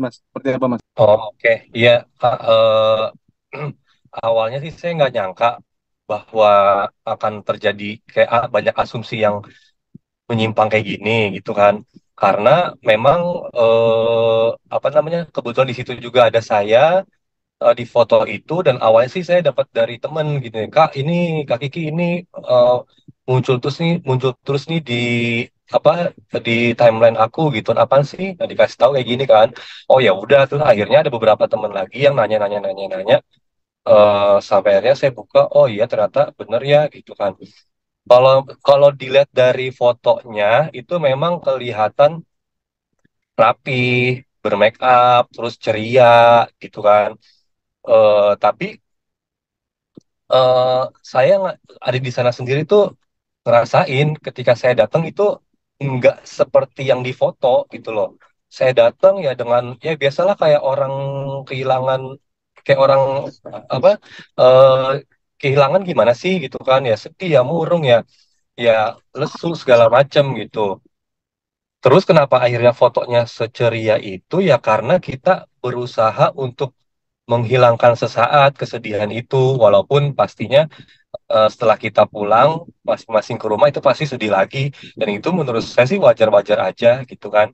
Mas? Seperti apa, Mas? Oh, oke. Iya, Kak, awalnya sih saya nggak nyangka bahwa akan terjadi kayak banyak asumsi yang menyimpang kayak gini gitu kan. Karena memang apa namanya, kebetulan di situ juga ada saya di foto itu, dan awalnya sih saya dapat dari temen gitu ya, Kak ini Kak Kiki ini eh, muncul terus nih di apa di timeline aku gitu, apaan sih? Nah, dikasih tahu kayak gini kan. Oh ya udah tuh, akhirnya ada beberapa teman lagi yang nanya sampai akhirnya saya buka, oh iya ternyata bener ya gitu kan. Kalau kalau dilihat dari fotonya itu memang kelihatan rapi, bermake up, terus ceria gitu kan. Tapi eh, saya ada di sana sendiri tuh ngerasain ketika saya datang itu nggak seperti yang di foto gitu loh. Saya datang ya dengan ya biasalah kayak orang kehilangan, kayak orang apa eh, kehilangan gimana sih gitu kan, ya sedih ya murung ya, ya lesu segala macam gitu. Terus kenapa akhirnya fotonya seceria itu ya karena kita berusaha untuk menghilangkan sesaat kesedihan itu, walaupun pastinya setelah kita pulang masing-masing ke rumah itu pasti sedih lagi, dan itu menurut saya sih wajar-wajar aja gitu kan.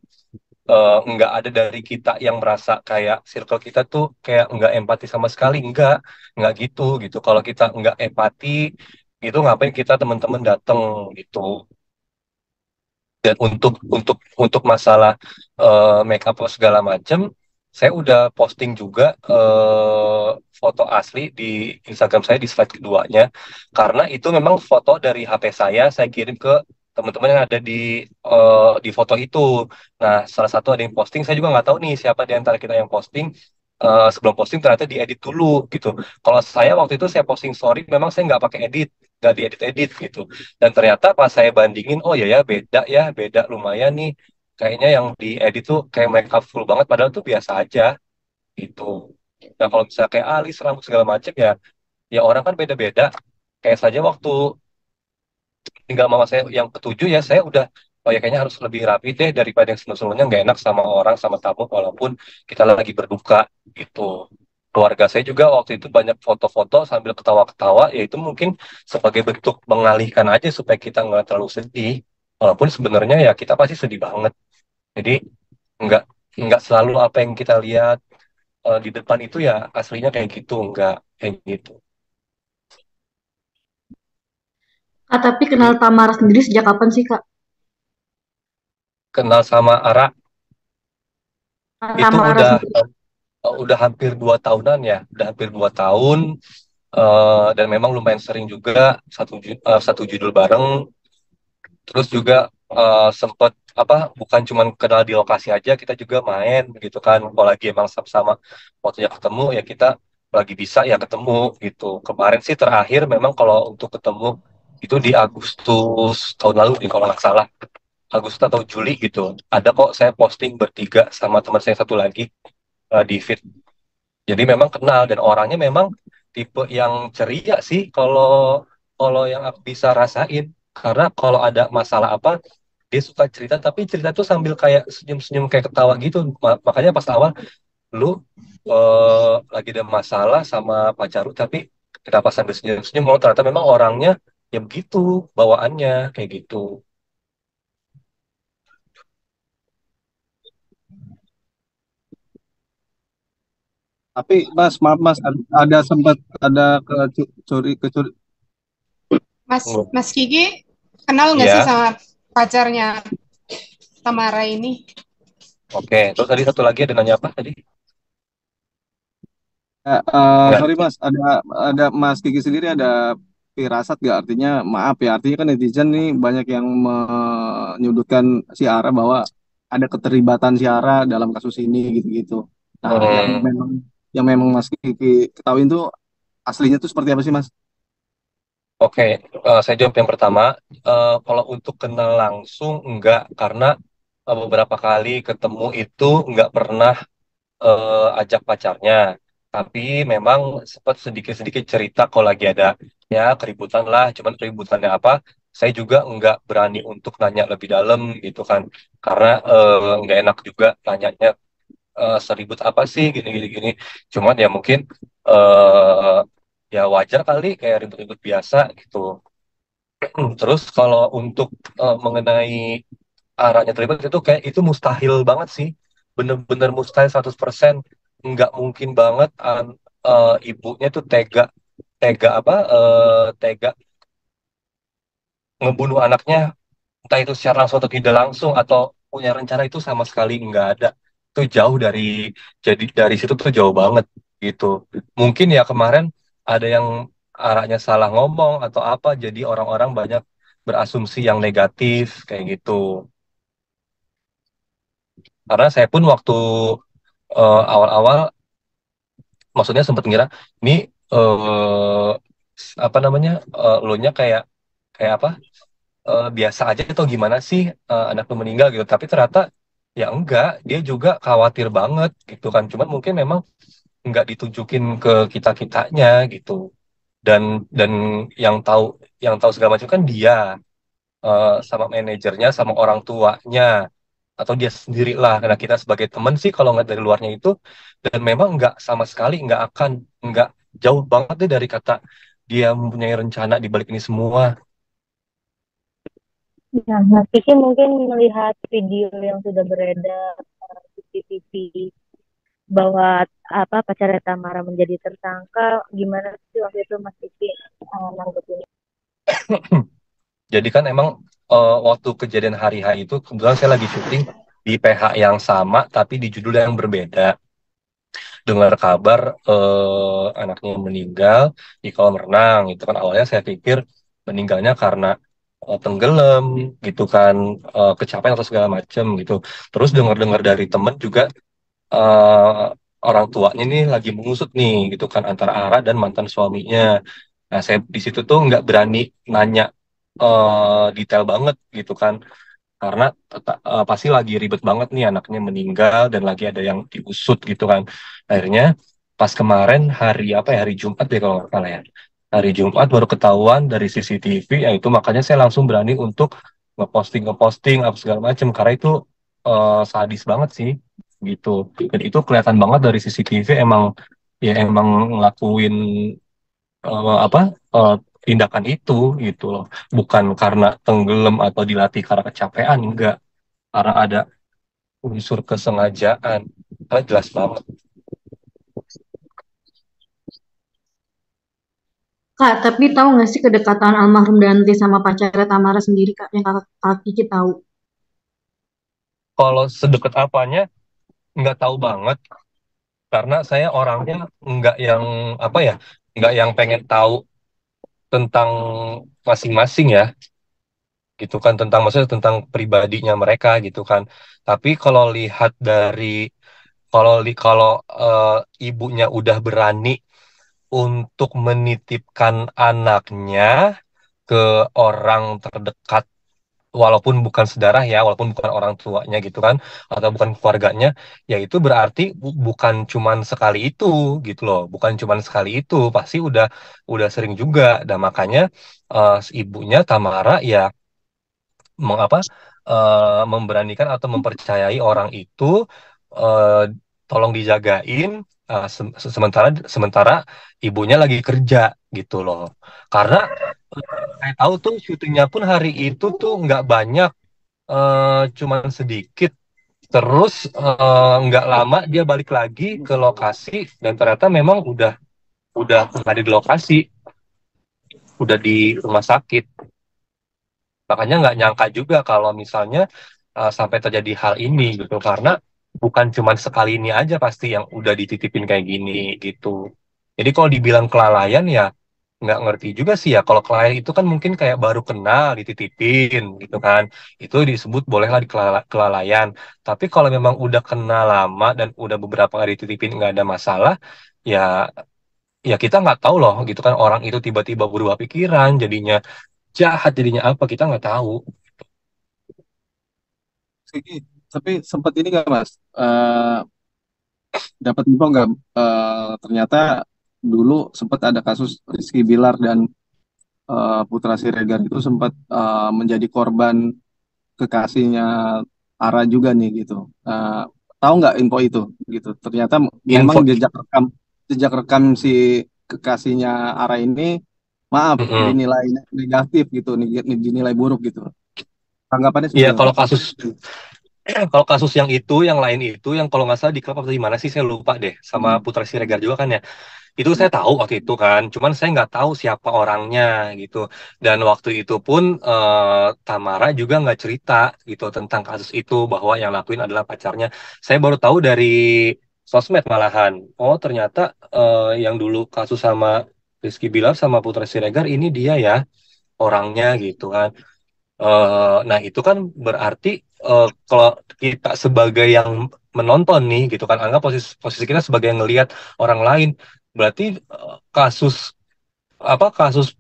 Nggak ada dari kita yang merasa kayak circle kita tuh kayak nggak empati sama sekali, nggak gitu gitu. Kalau kita nggak empati itu ngapain kita teman-teman datang gitu. Dan untuk masalah make up segala macam, saya udah posting juga foto asli di Instagram saya di slide keduanya, karena itu memang foto dari HP saya kirim ke teman-teman yang ada di foto itu. Nah, salah satu ada yang posting, saya juga nggak tahu nih siapa di antara kita yang posting. Sebelum posting ternyata diedit dulu gitu. Kalau saya waktu itu saya posting story, memang saya nggak pakai edit, nggak diedit-edit gitu. Dan ternyata pas saya bandingin, oh ya ya beda lumayan nih. Kayaknya yang diedit tuh kayak make up full banget, padahal tuh biasa aja gitu. Nah kalau misalnya kayak alis, rambut segala macem ya, ya orang kan beda-beda. Kayak saja waktu tinggal mama saya yang ketujuh ya, saya udah oh ya kayaknya harus lebih rapi deh daripada yang sebelum-sebelumnya, nggak enak sama orang sama tamu walaupun kita lagi berduka gitu. Keluarga saya juga waktu itu banyak foto-foto sambil ketawa-ketawa, ya itu mungkin sebagai bentuk mengalihkan aja supaya kita nggak terlalu sedih, walaupun sebenarnya ya kita pasti sedih banget. Jadi nggak nggak selalu apa yang kita lihat di depan itu ya aslinya kayak gitu, nggak kayak gitu. Kak, tapi kenal Tamara sendiri sejak kapan sih, Kak? Kenal sama Ara Kak itu Tamara sendiri. udah hampir 2 tahunan ya, udah hampir 2 tahun. Dan memang lumayan sering juga satu judul bareng. Terus juga sempet apa, bukan cuman kenal di lokasi aja, kita juga main gitu kan. Kalau lagi emang sama-sama waktunya ketemu ya kita lagi bisa ya ketemu gitu. Kemarin sih terakhir memang kalau untuk ketemu itu di Agustus tahun lalu nih kalau nggak salah. Agustus atau Juli gitu. Ada kok saya posting bertiga sama teman saya satu lagi di feed. Jadi memang kenal, dan orangnya memang tipe yang ceria sih kalau kalau yang aku bisa rasain. Karena kalau ada masalah apa, dia suka cerita, tapi cerita tuh sambil kayak senyum-senyum kayak ketawa gitu. Makanya pas awal, lu lagi ada masalah sama pacar lu, tapi kenapa sambil senyum-senyum? Oh ternyata memang orangnya ya begitu bawaannya kayak gitu. Tapi Mas, maaf Mas, ada sempat ada kecuri. Mas, Hmm. Mas Kiki kenal nggak sih Ya, sama pacarnya Tamara ini? oke. Terus tadi satu lagi ada nanya apa tadi? Nggak. Sorry Mas, ada Mas Kiki sendiri ada firasat nggak? Artinya maaf ya, artinya kan netizen nih banyak yang menyudutkan si Ara bahwa ada keterlibatan si Ara dalam kasus ini gitu-gitu. Nah, Hmm. yang memang Mas Kiki ketahui itu aslinya tuh seperti apa sih Mas? Oke, saya jawab yang pertama. Kalau untuk kenal langsung enggak, karena beberapa kali ketemu itu enggak pernah ajak pacarnya. Tapi memang sempat sedikit-sedikit cerita kalau lagi ada ya keributan lah, cuman keributannya apa? Saya juga enggak berani untuk nanya lebih dalam gitu kan, karena enggak enak juga nanyanya seribut apa sih gini gini gini. Cuman ya mungkin eh ya wajar kali kayak ribut-ribut biasa gitu. Terus kalau untuk mengenai arahnya terlibat itu kayak itu mustahil banget sih. Bener-bener mustahil 100%. Nggak mungkin banget ibunya tuh tega tega apa tega ngebunuh anaknya, entah itu secara langsung atau tidak langsung atau punya rencana, itu sama sekali nggak ada. Itu jauh dari, jadi dari situ tuh jauh banget gitu. Mungkin ya kemarin ada yang arahnya salah ngomong atau apa, jadi orang-orang banyak berasumsi yang negatif kayak gitu. Karena saya pun waktu awal-awal, maksudnya sempat ngira ini apa namanya, lo nya kayak kayak apa, biasa aja atau gimana sih, anak lu meninggal gitu. Tapi ternyata ya enggak, dia juga khawatir banget gitu kan. Cuman mungkin memang enggak ditunjukin ke kita-kitanya gitu. Dan dan yang tahu yang tahu segala macam kan dia, sama manajernya sama orang tuanya atau dia sendiri lah. Karena kita sebagai teman sih kalau nggak dari luarnya itu, dan memang nggak sama sekali nggak jauh banget deh dari kata dia mempunyai rencana di balik ini semua. Ya, Mas Kiki mungkin melihat video yang sudah beredar di CCTV bahwa apa pacarnya Tamara menjadi tersangka, gimana sih waktu itu Mas Kiki nanggepin? Jadi kan emang waktu kejadian hari H itu kebetulan saya lagi syuting di PH yang sama tapi di judul yang berbeda. Dengar kabar anaknya meninggal di kolam renang. Itu kan awalnya saya pikir meninggalnya karena tenggelam gitu kan, kecapean atau segala macam gitu. Terus dengar-dengar dari temen juga, eh, orang tuanya nih lagi mengusut nih gitu kan antara Ara dan mantan suaminya. Nah, saya di situ tuh nggak berani nanya detail banget gitu kan, karena pasti lagi ribet banget nih anaknya meninggal dan lagi ada yang diusut gitu kan. Akhirnya pas kemarin hari apa ya, hari Jumat deh kalau nggak salah ya. Hari Jumat baru ketahuan dari CCTV, ya itu makanya saya langsung berani untuk ngeposting apa segala macam karena itu sadis banget sih gitu. Dan itu kelihatan banget dari CCTV emang, ya emang ngelakuin apa eh, tindakan itu gitu loh. Bukan karena tenggelam atau dilatih karena kecapean, enggak, karena ada unsur kesengajaan. Karena jelas banget. Kak, tapi tahu nggak sih kedekatan almarhum Dante sama pacarnya Tamara sendiri, Kak, yang Kak Kiki tahu? Kalau sedekat apanya nggak tahu banget, karena saya orangnya nggak yang apa ya, nggak yang pengen tahu tentang masing-masing ya, gitu kan, tentang maksudnya tentang pribadinya mereka gitu kan. Tapi kalau lihat dari, kalau ibunya udah berani untuk menitipkan anaknya ke orang terdekat, walaupun bukan sedarah ya, walaupun bukan orang tuanya gitu kan, atau bukan keluarganya, ya itu berarti bukan cuman sekali itu gitu loh, bukan cuman sekali itu, pasti udah sering juga. Dan makanya si ibunya Tamara ya mengapa memberanikan atau mempercayai orang itu, eh, tolong dijagain, sementara sementara ibunya lagi kerja gitu loh. Karena saya tahu tuh syutingnya pun hari itu tuh nggak banyak, cuman sedikit. Terus nggak lama dia balik lagi ke lokasi dan ternyata memang udah nggak ada di lokasi, udah di rumah sakit. Makanya nggak nyangka juga kalau misalnya sampai terjadi hal ini gitu, karena bukan cuma sekali ini aja pasti yang udah dititipin kayak gini gitu. Jadi kalau dibilang kelalaian ya nggak ngerti juga sih ya. Kalau kelalaian itu kan mungkin kayak baru kenal dititipin gitu kan, itu disebut bolehlah di kelalaian. Tapi kalau memang udah kenal lama dan udah beberapa kali dititipin nggak ada masalah, ya ya kita nggak tahu loh gitu kan, orang itu tiba-tiba berubah pikiran jadinya jahat, jadinya apa, kita nggak tahu. Sigi, tapi sempat ini nggak Mas? Dapat info nggak? Ternyata dulu sempat ada kasus Rizky Bilar dan Putra Siregar itu sempat menjadi korban kekasihnya Ara juga nih gitu. tahu nggak info itu gitu. Ternyata memang Info. jejak rekam si kekasihnya Ara ini, maaf, Mm-mm. dinilai negatif gitu, dinilai buruk gitu. Tanggapannya Iya, seperti apa? kalau kasus yang lain itu, yang kalau nggak salah di klub atau di mana sih saya lupa deh, sama Putra Siregar juga kan ya. Itu saya tahu waktu itu kan, cuman saya nggak tahu siapa orangnya gitu. Dan waktu itu pun Tamara juga nggak cerita gitu tentang kasus itu bahwa yang lakuin adalah pacarnya. Saya baru tahu dari sosmed malahan. Oh ternyata yang dulu kasus sama Rizky Bilar sama Putra Siregar ini dia ya orangnya gitu kan. Nah, itu kan berarti kalau kita sebagai yang menonton nih, gitu kan, anggap posisi posisi kita sebagai yang ngelihat orang lain, berarti kasus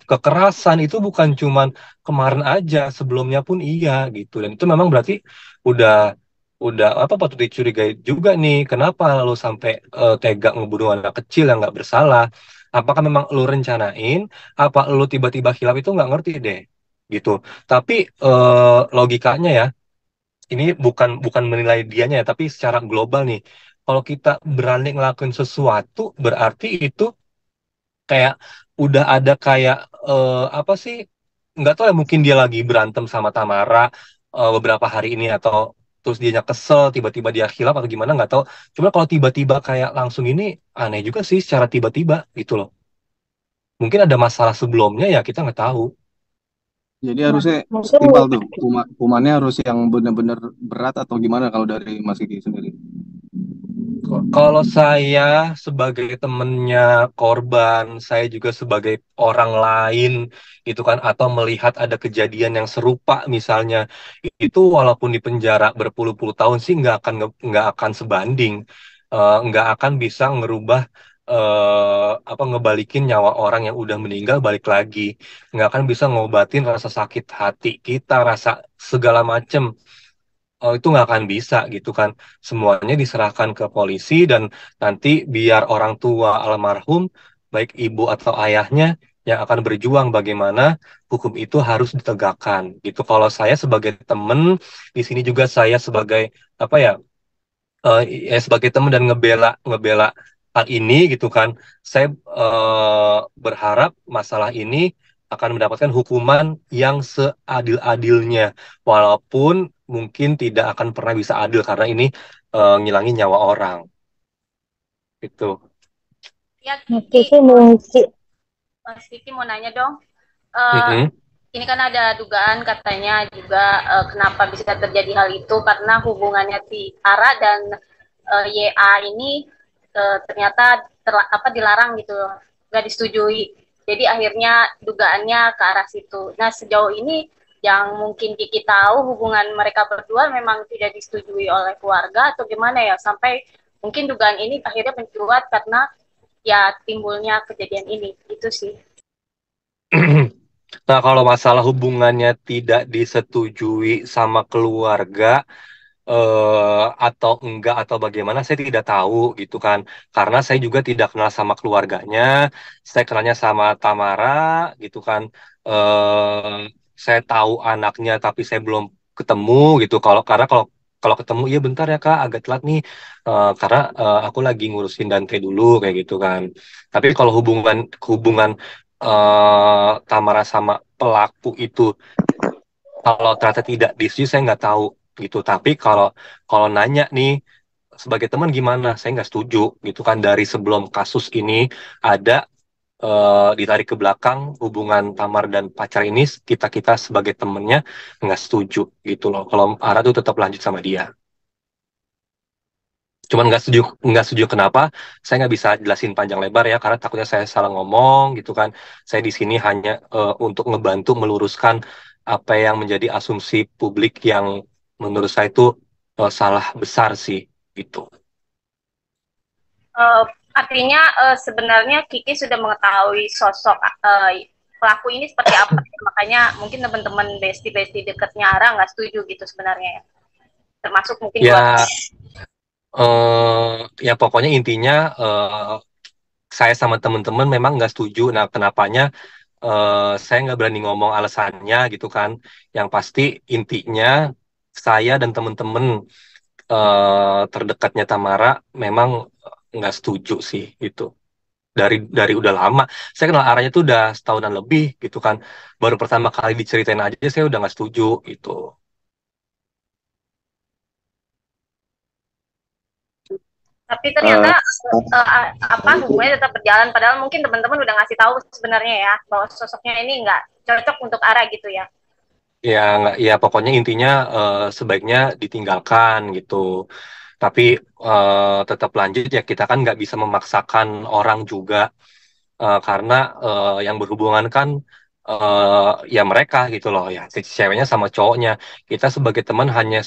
kekerasan itu bukan cuman kemarin aja, sebelumnya pun iya gitu. Dan itu memang berarti udah udah apa patut dicurigai juga nih, kenapa lu sampai tega ngebunuh anak kecil yang nggak bersalah? Apakah memang lu rencanain? Apa lu tiba-tiba hilaf itu nggak ngerti deh gitu. Tapi logikanya ya, ini bukan bukan menilai dianya ya, tapi secara global nih. Kalau kita berani ngelakuin sesuatu, berarti itu kayak udah ada kayak apa sih? Nggak tahu ya, mungkin dia lagi berantem sama Tamara beberapa hari ini, atau terus dia kesel tiba-tiba dia hilaf atau gimana nggak tahu. Cuma kalau tiba-tiba kayak langsung ini aneh juga sih secara tiba-tiba gitu loh. Mungkin ada masalah sebelumnya ya kita nggak tahu. Jadi Nah, harusnya mungkin setimpal tuh, hukumannya harus yang benar-benar berat atau gimana kalau dari Mas Kiki sendiri? Kalau saya sebagai temennya korban, saya juga sebagai orang lain, gitu kan, atau melihat ada kejadian yang serupa, misalnya, itu walaupun di penjara berpuluh-puluh tahun sih nggak akan sebanding. Nggak akan bisa ngerubah apa ngebalikin nyawa orang yang udah meninggal balik lagi, nggak akan bisa ngobatin rasa sakit hati kita, rasa segala macem. Itu nggak akan bisa gitu kan. Semuanya diserahkan ke polisi, dan nanti biar orang tua almarhum, baik ibu atau ayahnya, yang akan berjuang bagaimana hukum itu harus ditegakkan gitu. Kalau saya sebagai temen di sini juga, saya sebagai apa ya, sebagai teman dan ngebela ngebela hal ini gitu kan, saya berharap masalah ini akan mendapatkan hukuman yang seadil-adilnya, walaupun mungkin tidak akan pernah bisa adil karena ini ngilangin nyawa orang itu. Ya, Mas Kiki, Kiki mungkin Mas Kiki mau nanya dong. Eh, Mm-mm. ini kan ada dugaan katanya juga kenapa bisa terjadi hal itu karena hubungannya si Ara dan YA ini ternyata dilarang gitu, nggak disetujui. Jadi akhirnya dugaannya ke arah situ. Nah sejauh ini yang mungkin Kiki tahu hubungan mereka berdua memang tidak disetujui oleh keluarga atau gimana ya, sampai mungkin dugaan ini akhirnya mencuat karena ya timbulnya kejadian ini. Itu sih. Nah, kalau masalah hubungannya tidak disetujui sama keluarga, atau enggak atau bagaimana, saya tidak tahu gitu kan, karena saya juga tidak kenal sama keluarganya. Saya kenalnya sama Tamara gitu kan. Saya tahu anaknya tapi saya belum ketemu gitu. Karena kalau kalau ketemu, iya bentar ya Kak, agak telat nih. Karena aku lagi ngurusin Dante dulu kayak gitu kan. Tapi kalau hubungan hubungan Tamara sama pelaku itu, kalau ternyata tidak disetujui, saya nggak tahu gitu. Tapi kalau kalau nanya nih sebagai teman gimana, saya nggak setuju gitu kan. Dari sebelum kasus ini ada, ditarik ke belakang hubungan Tamar dan pacar ini, kita kita sebagai temennya nggak setuju gitu loh. Kalau Ara tuh tetap lanjut sama dia. Cuman nggak setuju kenapa, saya nggak bisa jelasin panjang lebar ya, karena takutnya saya salah ngomong gitu kan. Saya di sini hanya untuk ngebantu meluruskan apa yang menjadi asumsi publik yang menurut saya itu salah besar sih gitu. Uh, artinya sebenarnya Kiki sudah mengetahui sosok pelaku ini seperti apa, makanya mungkin teman-teman besti-besti dekatnya Ara nggak setuju gitu sebenarnya ya, termasuk mungkin keluarga. Ya, ya pokoknya intinya saya sama teman-teman memang nggak setuju. Nah, kenapanya saya nggak berani ngomong alasannya gitu kan. Yang pasti intinya saya dan teman-teman terdekatnya Tamara memang nggak setuju sih gitu. Dari udah lama. Saya kenal Aranya tuh udah setahunan lebih gitu kan. Baru pertama kali diceritain aja saya udah nggak setuju gitu. Tapi Eh, ternyata apa hubungannya tetap berjalan padahal mungkin teman-teman udah ngasih tahu sebenarnya ya bahwa sosoknya ini nggak cocok untuk Ara gitu ya. Ya nggak, ya pokoknya intinya sebaiknya ditinggalkan gitu. Tapi tetap lanjut ya kita kan nggak bisa memaksakan orang juga karena yang berhubungan kan ya mereka gitu loh ya si ceweknya sama cowoknya. Kita sebagai teman hanya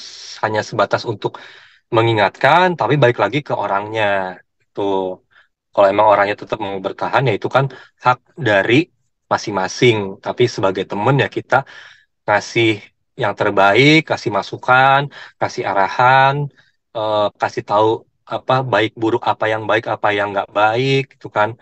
sebatas untuk mengingatkan, tapi balik lagi ke orangnya. Tuh, kalau emang orangnya tetap mau bertahan ya itu kan hak dari masing-masing. Tapi sebagai teman ya kita kasih yang terbaik, kasih masukan, kasih arahan, kasih tahu apa baik buruk apa yang baik apa yang nggak baik gitu kan.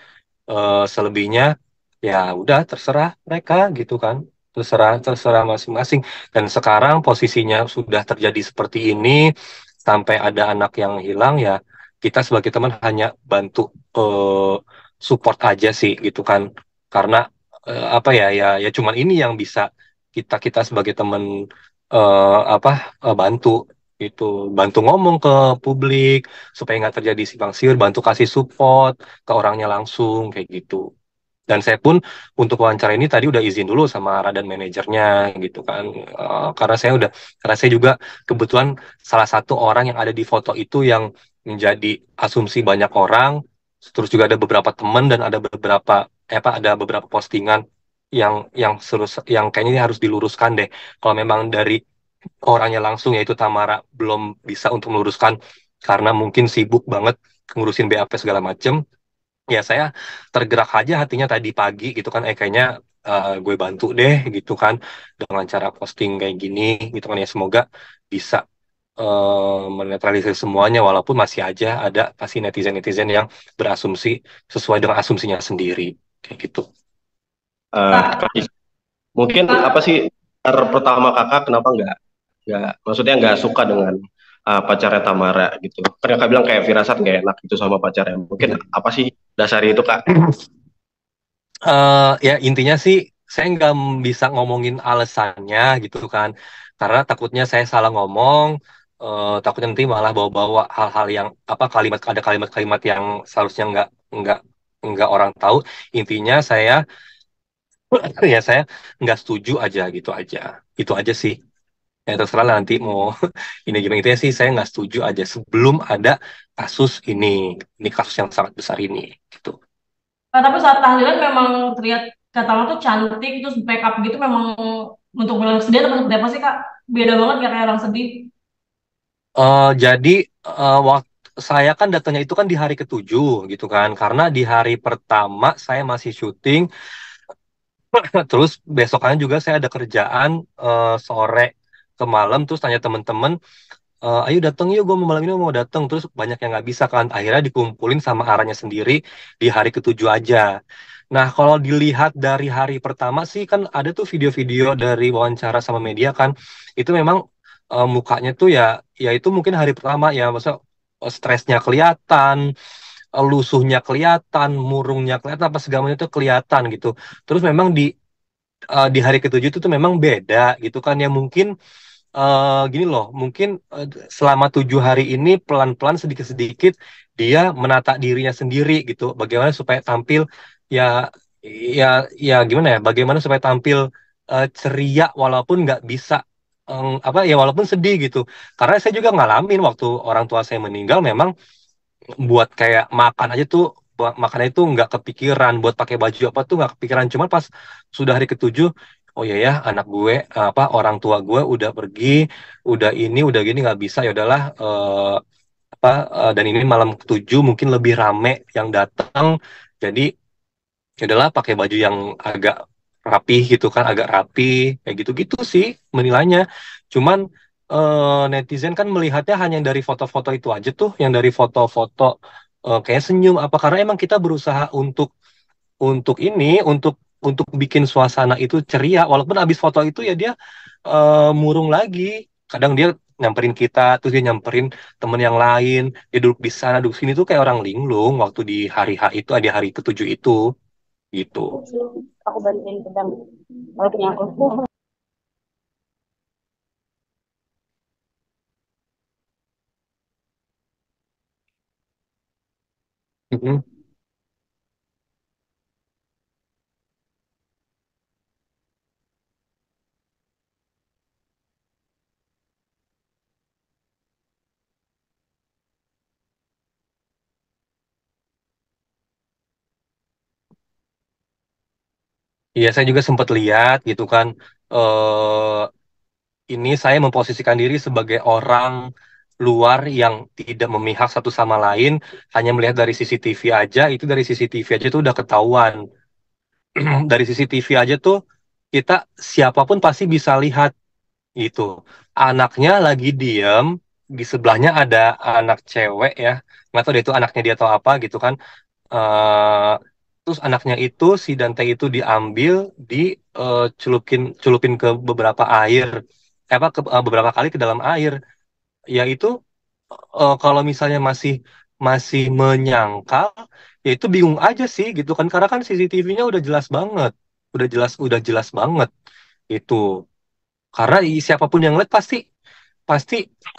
Selebihnya ya udah terserah mereka gitu kan, terserah terserah masing-masing. Dan sekarang posisinya sudah terjadi seperti ini sampai ada anak yang hilang ya kita sebagai teman hanya bantu eh, support aja sih gitu kan, karena apa ya ya cuman ini yang bisa kita kita sebagai teman apa bantu itu, bantu ngomong ke publik supaya nggak terjadi simpang siur, bantu kasih support ke orangnya langsung kayak gitu. Dan saya pun untuk wawancara ini tadi udah izin dulu sama Radan manajernya gitu kan. Karena karena saya juga kebetulan salah satu orang yang ada di foto itu yang menjadi asumsi banyak orang. Terus juga ada beberapa teman dan ada beberapa postingan yang kayaknya ini harus diluruskan deh. Kalau memang dari orangnya langsung yaitu Tamara belum bisa untuk meluruskan karena mungkin sibuk banget ngurusin BAP segala macem, ya saya tergerak aja hatinya tadi pagi gitu kan, kayaknya gue bantu deh gitu kan dengan cara posting kayak gini gitu kan, ya semoga bisa menetralisir semuanya walaupun masih aja ada pasti netizen-netizen yang berasumsi sesuai dengan asumsinya sendiri kayak gitu. Kak Is, mungkin apa sih pertama kakak kenapa nggak maksudnya nggak suka dengan pacarnya Tamara gitu? Kan kakak bilang kayak firasat nggak enak gitu sama pacarnya. Mungkin apa sih dasarnya itu kak? Ya intinya sih saya nggak bisa ngomongin alasannya gitu kan, karena takutnya saya salah ngomong, takutnya nanti malah bawa-bawa hal-hal yang apa ada kalimat-kalimat yang seharusnya nggak nggak orang tahu. Intinya saya ya saya nggak setuju aja gitu aja, itu aja sih. Ya terserah lah nanti mau ini gimana, itu ya sih saya nggak setuju aja sebelum ada kasus ini kasus yang sangat besar ini gitu. Tapi saat tahlilan memang terlihat kata lo tuh cantik terus make up gitu memang untuk bilang sedih atau seperti apa sih Kak? Beda banget ya kayak orang sedih. Jadi waktu saya kan datangnya itu kan di hari ketujuh gitu kan, karena di hari pertama saya masih syuting, terus besokannya juga saya ada kerjaan sore ke malam, terus tanya temen-temen, ayo datang yuk, gue mau malam ini mau datang, terus banyak yang nggak bisa kan, akhirnya dikumpulin sama arahnya sendiri di hari ketujuh aja. Nah kalau dilihat dari hari pertama sih kan ada tuh video-video dari wawancara sama media kan, itu memang mukanya tuh ya itu mungkin hari pertama ya, masa stresnya kelihatan, lusuhnya kelihatan, murungnya kelihatan, apa segala macam itu kelihatan gitu. Terus memang di hari ketujuh itu tuh memang beda gitu kan ya, mungkin gini loh, mungkin selama 7 hari ini pelan-pelan sedikit-sedikit dia menata dirinya sendiri gitu. Bagaimana supaya tampil ya ya ya gimana ya? Bagaimana supaya tampil ceria walaupun nggak bisa apa ya walaupun sedih gitu. Karena saya juga ngalamin waktu orang tua saya meninggal, memang buat kayak makan aja tuh buat makannya itu nggak kepikiran, buat pakai baju apa tuh nggak kepikiran, cuman pas sudah hari ketujuh, oh iya ya anak gue apa orang tua gue udah pergi, udah ini udah gini nggak bisa, ya udahlah apa dan ini malam ketujuh mungkin lebih rame yang datang, jadi ya udahlah pakai baju yang agak rapi gitu kan, agak rapi kayak gitu-gitu sih menilainya. Cuman netizen kan melihatnya hanya dari foto-foto itu aja tuh, yang dari foto-foto kayak senyum apa, karena emang kita berusaha untuk ini untuk bikin suasana itu ceria, walaupun abis foto itu ya dia murung lagi, kadang dia nyamperin kita, terus dia nyamperin temen yang lain, dia duduk di sana, duduk sini tuh kayak orang linglung waktu di hari H itu, di hari ketujuh itu, gitu. Aku bantuin tentang kalau punya aku. Mm-mm. Iya, saya juga sempat lihat gitu kan. eh ini saya memposisikan diri sebagai orang luar yang tidak memihak satu sama lain, hanya melihat dari CCTV aja, itu dari CCTV aja tuh udah ketahuan. Dari CCTV aja tuh kita siapapun pasti bisa lihat gitu. Anaknya lagi diem, di sebelahnya ada anak cewek ya, nggak tahu deh itu anaknya dia atau apa gitu kan. eh Terus anaknya itu si Dante itu diambil, celupin ke beberapa air, beberapa kali ke dalam air. Ya itu kalau misalnya masih masih menyangkal, ya itu bingung aja sih gitu kan, karena kan CCTV-nya udah jelas banget, udah jelas banget itu. Karena siapapun yang lihat pasti pasti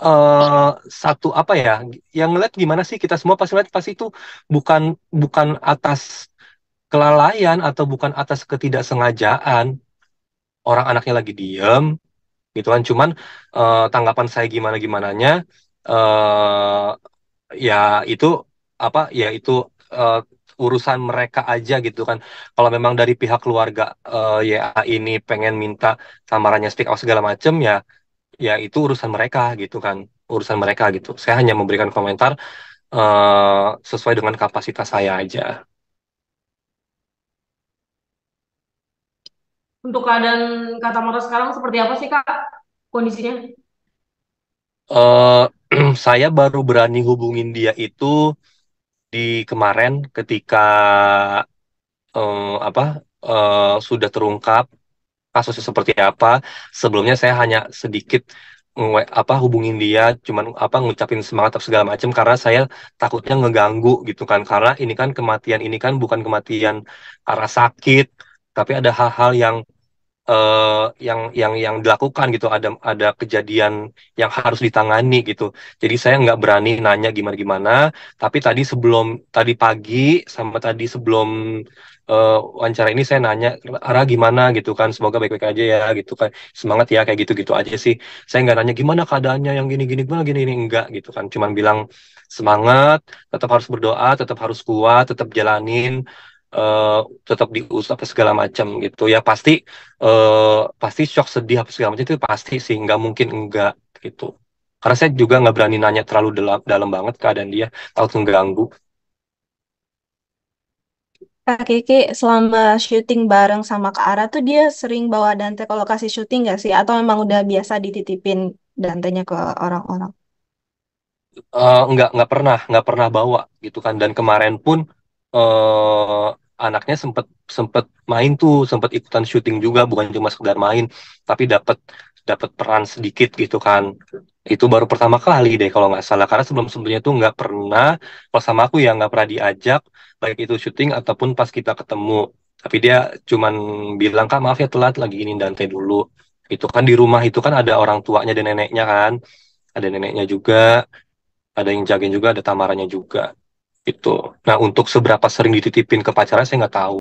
eh, satu apa ya, yang ngeliat gimana sih, kita semua pasti lihat pasti itu bukan bukan atas kelalaian atau bukan atas ketidaksengajaan, orang anaknya lagi diem gitu kan. Cuman tanggapan saya gimana gimananya, eh ya itu ya itu eh, urusan mereka aja gitu kan. Kalau memang dari pihak keluarga ya ini pengen minta samarannya speak out segala macem, ya itu urusan mereka gitu kan, urusan mereka gitu. Saya hanya memberikan komentar sesuai dengan kapasitas saya aja. Untuk keadaan Kak Tamara sekarang seperti apa sih Kak kondisinya? eh saya baru berani hubungin dia itu di kemarin ketika apa sudah terungkap kasusnya seperti apa. Sebelumnya saya hanya sedikit hubungin dia, cuman ngucapin semangat atau segala macam, karena saya takutnya ngeganggu gitu kan, karena ini kan kematian ini kan bukan kematian karena sakit, tapi ada hal-hal yang dilakukan gitu, ada kejadian yang harus ditangani gitu. Jadi saya nggak berani nanya gimana gimana, tapi tadi pagi sama tadi sebelum wawancara ini saya nanya, Ara gimana gitu kan, semoga baik-baik aja ya gitu kan, semangat ya, kayak gitu-gitu aja sih. Saya nggak nanya gimana keadaannya yang gini-gini gimana gini ini, enggak gitu kan, cuman bilang semangat, tetap harus berdoa, tetap harus kuat, tetap jalanin, eh, tetap diusap segala macam gitu ya. Pasti shock, sedih apa segala macam itu pasti sih, nggak mungkin enggak gitu. Karena saya juga nggak berani nanya terlalu dalam dalam banget keadaan dia, takut mengganggu. Kak Kiki selama syuting bareng sama Kak Ara tuh dia sering bawa Dante ke lokasi syuting nggak sih? Atau memang udah biasa dititipin Dantenya ke orang-orang? Nggak pernah bawa gitu kan. Dan kemarin pun eh anaknya sempet sempet main tuh, sempet ikutan syuting juga, bukan cuma sekedar main, tapi dapat dapat peran sedikit gitu kan. Itu baru pertama kali deh kalau nggak salah, karena sebelum-sebelumnya tuh nggak pernah, kalau sama aku ya nggak pernah diajak, baik itu syuting ataupun pas kita ketemu. Tapi dia cuman bilang, Kak maaf ya telat, lagi ini Dante dulu. Itu kan di rumah itu kan ada orang tuanya dan neneknya kan, ada neneknya juga, ada yang jagain juga, ada Tamaranya juga gitu. Nah, untuk seberapa sering dititipin ke pacarnya saya nggak tahu.